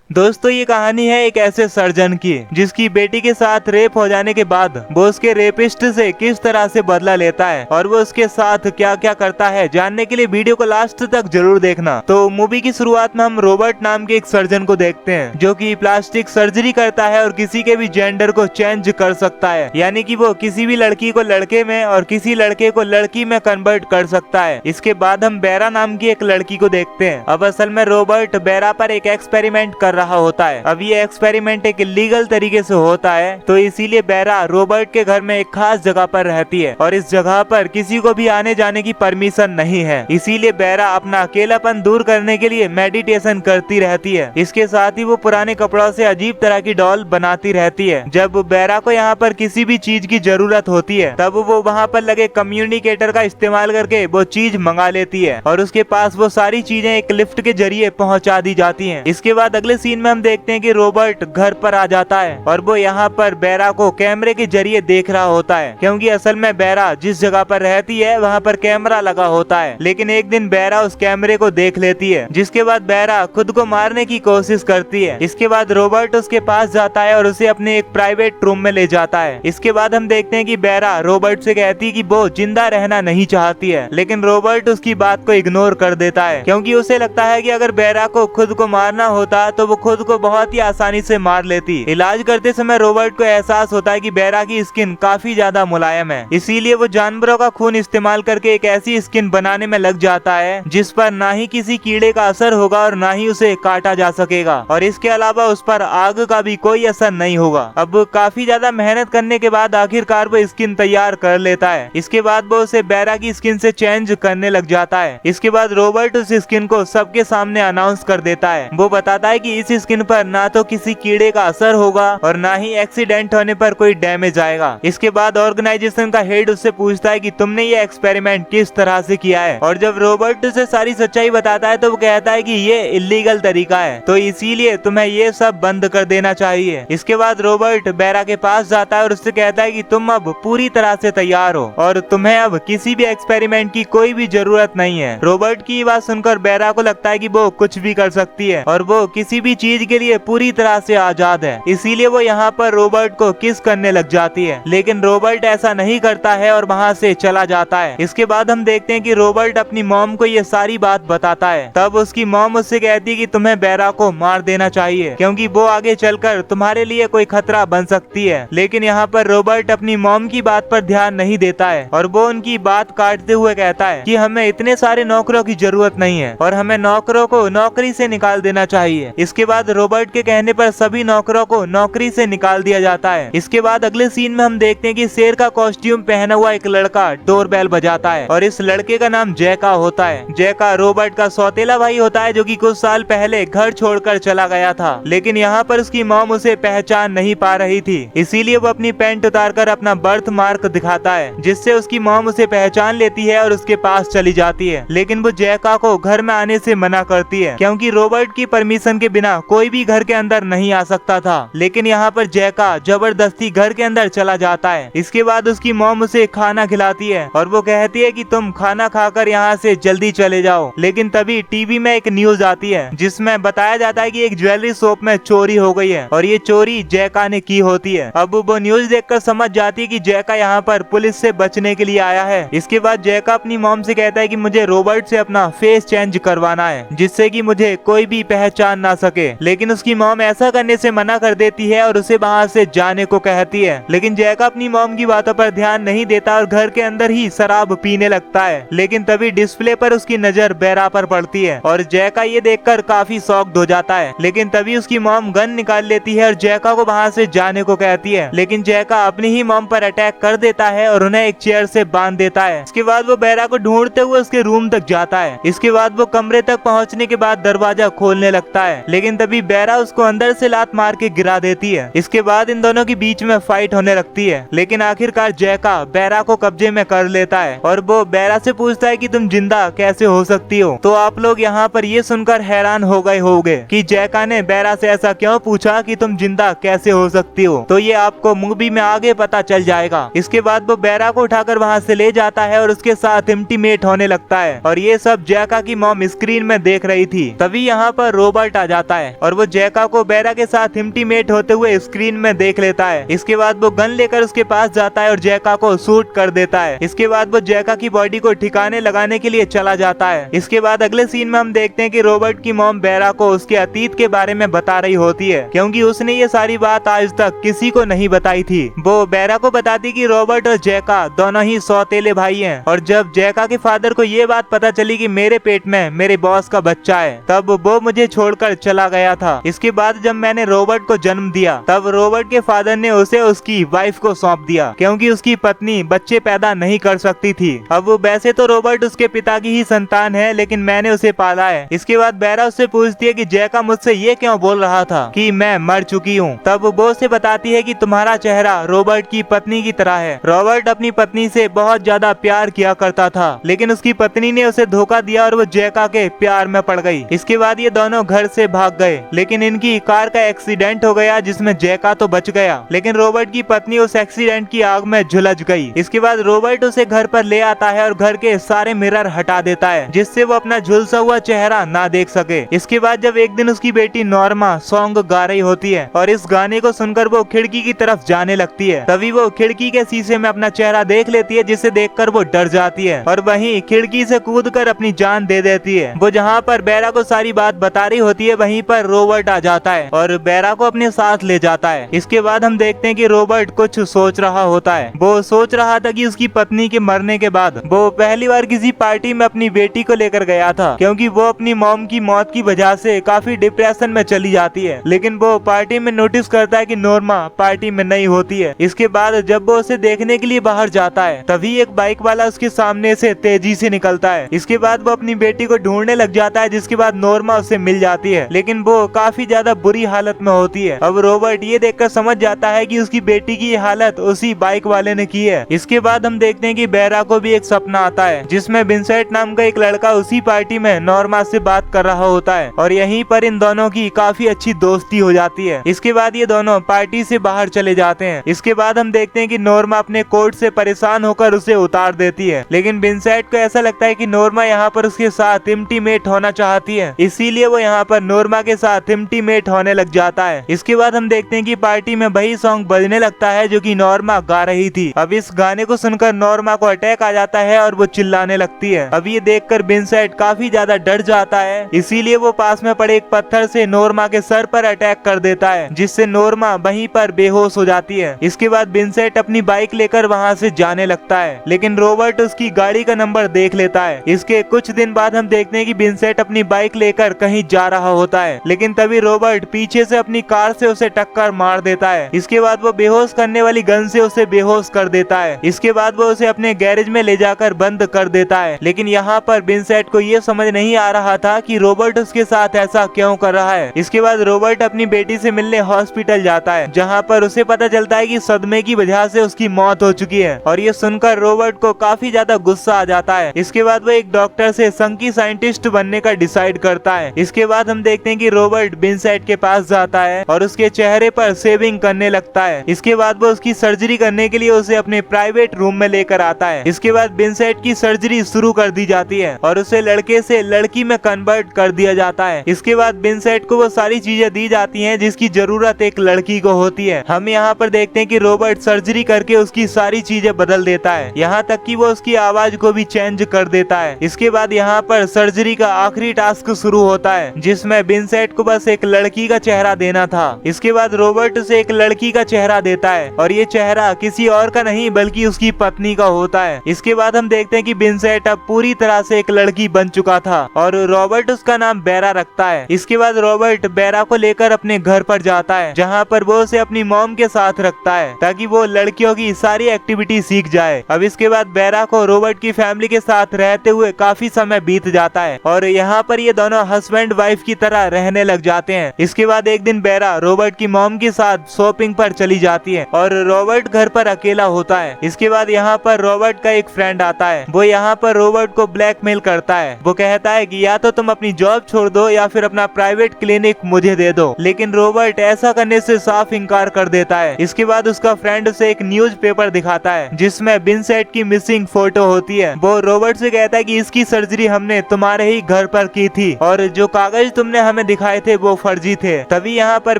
दोस्तों ये कहानी है एक ऐसे सर्जन की जिसकी बेटी के साथ रेप हो जाने के बाद वो उसके रेपिस्ट से किस तरह से बदला लेता है और वो उसके साथ क्या क्या करता है। जानने के लिए वीडियो को लास्ट तक जरूर देखना। तो मूवी की शुरुआत में हम रॉबर्ट नाम के एक सर्जन को देखते हैं जो कि प्लास्टिक सर्जरी करता है और किसी के भी जेंडर को चेंज कर सकता है, यानी कि वो किसी भी लड़की को लड़के में और किसी लड़के को लड़की में कन्वर्ट कर सकता है। इसके बाद हम बेरा नाम की एक लड़की को देखते हैं। अब असल में रॉबर्ट बेरा पर एक एक्सपेरिमेंट कर रहा होता है। अब ये एक्सपेरिमेंट एक इलीगल तरीके से होता है, तो इसीलिए बेरा रॉबर्ट के घर में एक खास जगह पर रहती है और इस जगह पर किसी को भी आने जाने की परमिशन नहीं है। इसीलिए बेरा अपना अकेलापन दूर करने के लिए मेडिटेशन करती रहती है। इसके साथ ही वो पुराने कपड़ों से अजीब तरह की डॉल बनाती रहती है। जब बेरा को यहाँ पर किसी भी चीज की जरूरत होती है तब वो वहाँ पर लगे कम्युनिकेटर का इस्तेमाल करके वो चीज मंगा लेती है और उसके पास वो सारी चीजें एक लिफ्ट के जरिए पहुँचा दी जाती है। इसके बाद अगले सीन में हम देखते हैं कि रॉबर्ट घर पर आ जाता है और वो यहाँ पर बेरा को कैमरे के जरिए देख रहा होता है, क्योंकि असल में बेरा जिस जगह पर रहती है वहाँ पर कैमरा लगा होता है। लेकिन एक दिन बेरा उस कैमरे को देख लेती है, जिसके बाद बेरा खुद को मारने की कोशिश करती है। इसके बाद रॉबर्ट उसके पास जाता है और उसे अपने एक प्राइवेट रूम में ले जाता है। इसके बाद हम देखते हैं कि बेरा रॉबर्ट से कहती है कि वो जिंदा रहना नहीं चाहती है, लेकिन रॉबर्ट उसकी बात को इग्नोर कर देता है, क्योंकि उसे लगता है कि अगर बेरा को खुद को मारना होता तो वो खुद को बहुत ही आसानी से मार लेती। इलाज करते समय रॉबर्ट को एहसास होता है कि बेरा की स्किन काफी ज्यादा मुलायम है, इसीलिए वो जानवरों का खून इस्तेमाल करके एक ऐसी स्किन बनाने में लग जाता है जिस पर ना ही किसी कीड़े का असर होगा और ना ही उसे काटा जा सकेगा, और इसके अलावा उस पर आग का भी कोई असर नहीं होगा। अब काफी ज्यादा मेहनत करने के बाद आखिरकार वो स्किन तैयार कर लेता है। इसके बाद वो उसे बेरा की स्किन से चेंज करने लग जाता है। इसके बाद रॉबर्ट उस स्किन को सबके सामने अनाउंस कर देता है। वो बताता है कि इस स्किन पर ना तो किसी कीड़े का असर होगा और ना ही एक्सीडेंट होने पर कोई डैमेज आएगा। इसके बाद ऑर्गेनाइजेशन का हेड उससे पूछता है कि तुमने ये एक्सपेरिमेंट किस तरह से किया है, और जब रॉबर्ट उसे सारी सच्चाई बताता है तो वो कहता है कि ये इलीगल तरीका है, तो इसीलिए तुम्हें ये सब बंद कर देना चाहिए। इसके बाद रॉबर्ट बेरा के पास जाता है और उससे कहता है कि तुम अब पूरी तरह से तैयार हो और तुम्हें अब किसी भी एक्सपेरिमेंट की कोई भी जरूरत नहीं है। रॉबर्ट की बात सुनकर बेरा को लगता है कि वो कुछ भी कर सकती है और वो किसी भी चीज के लिए पूरी तरह से आजाद है, इसीलिए वो यहाँ पर रॉबर्ट को किस करने लग जाती है। लेकिन रॉबर्ट ऐसा नहीं करता है और वहाँ से चला जाता है। इसके बाद हम देखते हैं कि रॉबर्ट अपनी मॉम को ये सारी बात बताता है। तब उसकी मॉम उससे कहती है कि तुम्हें बेरा को मार देना चाहिए, क्योंकि वो आगे चलकर तुम्हारे लिए कोई खतरा बन सकती है। लेकिन यहाँ पर रॉबर्ट अपनी मॉम की बात पर ध्यान नहीं देता है और वो उनकी बात काटते हुए कहता है कि हमें इतने सारे नौकरों की जरूरत नहीं है और हमें नौकरों को नौकरी से निकाल देना चाहिए। इसके बाद रॉबर्ट के कहने पर सभी नौकरों को नौकरी से निकाल दिया जाता है। इसके बाद अगले सीन में हम देखते हैं कि शेर का कॉस्ट्यूम पहना हुआ एक लड़का डोरबेल बजाता है और इस लड़के का नाम जैका होता है। जैका रॉबर्ट का सौतेला भाई होता है जो कि कुछ साल पहले घर छोड़कर चला गया था, लेकिन यहाँ पर उसकी मॉम उसे पहचान नहीं पा रही थी, इसीलिए वो अपनी पैंट उतारकर अपना बर्थ मार्क दिखाता है, जिससे उसकी मॉम उसे पहचान लेती है और उसके पास चली जाती है। लेकिन वो जैका को घर में आने से मना करती है, क्योंकि रॉबर्ट की परमिशन के बिना कोई भी घर के अंदर नहीं आ सकता था। लेकिन यहाँ पर जैका जबरदस्ती घर के अंदर चला जाता है। इसके बाद उसकी मॉम उसे खाना खिलाती है और वो कहती है कि तुम खाना खाकर यहाँ से जल्दी चले जाओ। लेकिन तभी टीवी में एक न्यूज आती है जिसमें बताया जाता है कि एक ज्वेलरी शॉप में चोरी हो गई है और ये चोरी जैका ने की होती है। अब वो न्यूज देखकर समझ जाती है कि जैका यहाँ पर पुलिस से बचने के लिए आया है। इसके बाद जैका अपनी मॉम से कहता है कि मुझे रॉबर्ट से अपना फेस चेंज करवाना है, जिससे कि मुझे कोई भी पहचान ना सके। लेकिन उसकी मॉम ऐसा करने से मना कर देती है और उसे वहाँ से जाने को कहती है। लेकिन जैका अपनी मॉम की बातों पर ध्यान नहीं देता और घर के अंदर ही शराब पीने लगता है। लेकिन तभी डिस्प्ले पर उसकी नजर बेरा पर पड़ती है और जैका ये देखकर काफी शॉक्ड हो जाता है। लेकिन तभी उसकी मॉम गन निकाल लेती है और जैका को वहाँ से जाने को कहती है। लेकिन जैका अपनी ही मॉम पर अटैक कर देता है और उन्हें एक चेयर से बांध देता है। इसके बाद वो बेरा को ढूंढते हुए उसके रूम तक जाता है। इसके बाद वो कमरे तक पहुँचने के बाद दरवाजा खोलने लगता है, लेकिन तभी बेरा उसको अंदर से लात मार के गिरा देती है। इसके बाद इन दोनों के बीच में फाइट होने लगती है, लेकिन आखिरकार जैका बेरा को कब्जे में कर लेता है और वो बेरा से पूछता है कि तुम जिंदा कैसे हो सकती हो। तो आप लोग यहाँ पर ये सुनकर हैरान हो गए होंगे कि जैका ने बेरा से ऐसा क्यों पूछा कि तुम जिंदा कैसे हो सकती हो, तो ये आपको मूवी में आगे पता चल जाएगा। इसके बाद वो बेरा को उठाकर वहाँ से ले जाता है और उसके साथ इंटीमेट होने लगता है और ये सब जैका की मॉम स्क्रीन में देख रही थी। तभी यहाँ पर रॉबर्ट आ जाता है और वो जैका को बेरा के साथ इंटीमेट होते हुए स्क्रीन में देख लेता है। इसके बाद वो गन लेकर उसके पास जाता है और जैका को शूट कर देता है। इसके बाद वो जैका की बॉडी को ठिकाने लगाने के लिए चला जाता है। इसके बाद अगले सीन में हम देखते हैं कि रॉबर्ट की मॉम बेरा को उसके अतीत के बारे में बता रही होती है, क्योंकि उसने ये सारी बात आज तक किसी को नहीं बताई थी। वो बेरा को बताती कि रॉबर्ट और जैका दोनों ही सौतेले भाई हैं और जब जैका के फादर को ये बात पता चली कि मेरे पेट में मेरे बॉस का बच्चा है तब वो मुझे छोड़कर चला गया था। इसके बाद जब मैंने रॉबर्ट को जन्म दिया तब रॉबर्ट के फादर ने उसे उसकी वाइफ को सौंप दिया, क्योंकि उसकी पत्नी बच्चे पैदा नहीं कर सकती थी। अब वैसे तो रॉबर्ट उसके पिता की ही संतान है, लेकिन मैंने उसे पाला है। इसके बाद बेरा उससे पूछती है कि जैका मुझसे ये क्यों बोल रहा था कि मैं मर चुकी हूँ। तब वो उसे बताती है कि तुम्हारा चेहरा रॉबर्ट की पत्नी की तरह है। रॉबर्ट अपनी पत्नी से बहुत ज्यादा प्यार किया करता था, लेकिन उसकी पत्नी ने उसे धोखा दिया और वो जैका के प्यार में पड़ गई। इसके बाद ये दोनों घर से भाग गए, लेकिन इनकी कार का एक्सीडेंट हो गया जिसमें जैका तो बच गया, लेकिन रॉबर्ट की पत्नी उस एक्सीडेंट की आग में झुलस गई। इसके बाद रॉबर्ट उसे घर पर ले आता है और घर के सारे मिरर हटा देता है, जिससे वो अपना झुलसा हुआ चेहरा ना देख सके। इसके बाद जब एक दिन उसकी बेटी नॉर्मा सॉन्ग गा रही होती है और इस गाने को सुनकर वो खिड़की की तरफ जाने लगती है, तभी वो खिड़की के शीशे में अपना चेहरा देख लेती है, जिसे देखकर वो डर जाती है और वहीं खिड़की से कूदकर अपनी जान दे देती है। वो जहाँ पर बेरा को सारी बात बता रही होती है वहीं पर रॉबर्ट आ जाता है और बेरा को अपने साथ ले जाता है। इसके बाद हम देखते हैं कि रॉबर्ट कुछ सोच रहा होता है। वो सोच रहा था कि उसकी पत्नी के मरने के बाद वो पहली बार किसी पार्टी में अपनी बेटी को लेकर गया था, क्योंकि वो अपनी मॉम की मौत की वजह से काफी डिप्रेशन में चली जाती है। लेकिन वो पार्टी में नोटिस करता है कि नॉर्मा पार्टी में नहीं होती है। इसके बाद जब वो उसे देखने के लिए बाहर जाता है तभी एक बाइक वाला उसके सामने से तेजी से निकलता है। इसके बाद वो अपनी बेटी को ढूंढने लग जाता है, जिसके बाद नॉर्मा उससे मिल जाती है, लेकिन वो काफी ज्यादा बुरी हालत में होती है। अब रॉबर्ट ये देखकर समझ जाता है कि उसकी बेटी की हालत उसी बाइक वाले ने की है। इसके बाद हम देखते हैं कि बेरा को भी एक सपना आता है जिसमें विंसेंट नाम का एक लड़का उसी पार्टी में नॉर्मा से बात कर रहा होता है और यहीं पर इन दोनों की काफी अच्छी दोस्ती हो जाती है। इसके बाद ये दोनों पार्टी से बाहर चले जाते हैं। इसके बाद हम देखते हैं कि नॉर्मा अपने कोट से परेशान होकर उसे उतार देती है, लेकिन विंसेंट को ऐसा लगता है कि नॉर्मा यहाँ पर उसके साथ इंटीमेट होना चाहती है, इसीलिए वो यहाँ पर नॉर्मा के साथ इंटीमेट होने लग जाता है। इसके बाद हम देखते हैं कि पार्टी में वही सॉन्ग बजने लगता है जो कि नॉर्मा गा रही थी। अब इस गाने को सुनकर नॉर्मा को अटैक आ जाता है और वो चिल्लाने लगती है। अब ये देखकर विंसेंट काफी ज्यादा डर जाता है, इसीलिए वो पास में पड़े एक पत्थर से नॉर्मा के सर पर अटैक कर देता है, जिससे नॉर्मा वहीं पर बेहोश हो जाती है। इसके बाद विंसेंट अपनी बाइक लेकर वहाँ से जाने लगता है, लेकिन रॉबर्ट उसकी गाड़ी का नंबर देख लेता है। इसके कुछ दिन बाद हम देखते हैं कि विंसेंट अपनी बाइक लेकर कहीं जा रहा होता है, लेकिन तभी रॉबर्ट पीछे से अपनी कार से उसे टक्कर मार देता है। इसके बाद वो बेहोश करने वाली गन से उसे बेहोश कर देता है। इसके बाद वो उसे अपने गैरेज में ले जाकर बंद कर देता है, लेकिन यहाँ पर विंसेंट को ये समझ नहीं आ रहा था कि रॉबर्ट उसके साथ ऐसा क्यों कर रहा है। इसके बाद रॉबर्ट अपनी बेटी से मिलने हॉस्पिटल जाता है, जहाँ पर उसे पता चलता है कि सदमे की वजह से उसकी मौत हो चुकी है और ये सुनकर रॉबर्ट को काफी ज्यादा गुस्सा आ जाता है। इसके बाद वो एक डॉक्टर से संकी साइंटिस्ट बनने का डिसाइड करता है। इसके बाद हम देखते हैं कि रॉबर्ट विंसेंट के पास जाता है और उसके चेहरे पर शेविंग करने लगता है। इसके बाद वो उसकी सर्जरी करने के लिए उसे अपने प्राइवेट रूम में लेकर आता है। इसके बाद विंसेंट की सर्जरी शुरू कर दी जाती है और उसे लड़के से लड़की में कन्वर्ट कर दिया जाता है। इसके बाद विंसेंट को वो सारी चीजें दी जाती हैं जिसकी जरूरत एक लड़की को होती है। हम यहाँ पर देखते हैं कि रॉबर्ट सर्जरी करके उसकी सारी चीजें बदल देता है, यहाँ तक कि वो उसकी आवाज को भी चेंज कर देता है। इसके बाद यहाँ पर सर्जरी का आखिरी टास्क शुरू होता है, जिसमें विंसेंट को बस एक लड़की का चेहरा देना था। इसके बाद रॉबर्ट उसे एक लड़की का चेहरा देता है और ये चेहरा किसी और का नहीं बल्कि उसकी पत्नी का होता है। इसके बाद हम देखते हैं कि विंसेंट अब पूरी तरह से एक लड़की बन चुका था और रॉबर्ट उसका नाम बेरा रखता है। इसके बाद रॉबर्ट बेरा को लेकर अपने घर पर जाता है, जहाँ पर वो उसे अपनी मॉम के साथ रखता है ताकि वो लड़कियों की सारी एक्टिविटी सीख जाए। अब इसके बाद बेरा को रॉबर्ट की फैमिली के साथ रहते हुए काफी समय बीत जाता है और यहाँ पर ये दोनों हस्बैंड वाइफ की तरह रहने लग जाते हैं। इसके बाद एक दिन बेरा रॉबर्ट की मॉम के साथ शॉपिंग पर चली जाती है और रॉबर्ट घर पर अकेला होता है। इसके बाद यहाँ पर रॉबर्ट का एक फ्रेंड आता है, वो यहाँ पर रॉबर्ट को ब्लैकमेल करता है। वो कहता है कि या तो तुम अपनी जॉब छोड़ दो या फिर अपना प्राइवेट क्लिनिक मुझे दे दो, लेकिन रॉबर्ट ऐसा करने से साफ इनकार कर देता है। इसके बाद उसका फ्रेंड उसे एक न्यूज़पेपर दिखाता है जिसमें विंसेंट की मिसिंग फोटो होती है। वो रॉबर्ट से कहता है कि इसकी सर्जरी हमने तुम्हारे ही घर पर की थी और जो कागज तुमने हमें दिखाए थे वो फर्जी थे। तभी यहाँ पर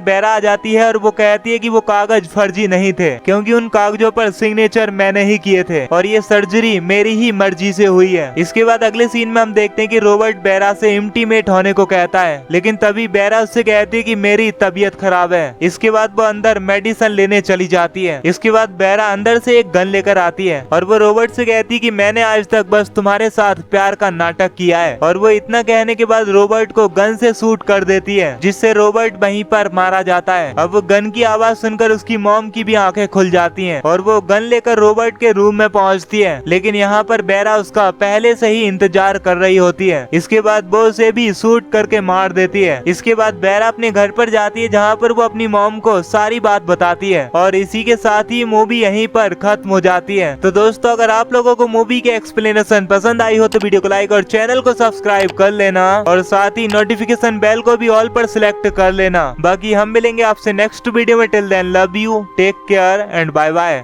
बेरा आ जाती है और वो कहती है कि वो कागज फर्जी नहीं थे, क्योंकि उन कागजों पर सिग्नेचर मैंने ही किए थे और ये सर्जरी मेरी ही मर्जी से हुई है। इसके बाद अगले सीन में हम देखते हैं कि रॉबर्ट बेरा से इंटीमेट होने को कहता है, लेकिन तभी बेरा उससे कहती है कि मेरी तबीयत खराब है। इसके बाद वो अंदर मेडिसिन लेने चली जाती है। इसके बाद बेरा अंदर से एक गन लेकर आती है और वो रॉबर्ट से कहती है कि मैंने आज तक बस तुम्हारे साथ प्यार का नाटक किया है। और वो इतना कहने के बाद रॉबर्ट को गन से शूट कर देती है, जिससे रॉबर्ट वहीं पर मारा जाता है। अब वो गन की आवाज सुनकर उसकी मॉम की भी आंखें खुल जाती हैं और वो गन लेकर रॉबर्ट के रूम में पहुंचती है, लेकिन यहाँ पर बेरा उसका पहले से ही इंतजार कर रही होती है। इसके बाद वो उसे भी शूट करके मार देती है। इसके बाद बेरा अपने घर पर जाती है, जहाँ पर वो अपनी मॉम को सारी बात बताती है और इसी के साथ ही मूवी यहीं पर खत्म हो जाती है। तो दोस्तों, अगर आप लोगों को मूवी के एक्सप्लेनेशन पसंद आई हो तो वीडियो को लाइक और चैनल को सब्सक्राइब कर लेना और साथ ही नोटिफिकेशन बेल को भी ऑल पर सिलेक्ट कर लेना। बाकी हम मिलेंगे आपसे नेक्स्ट वीडियो में। Till then love you, take care and bye bye.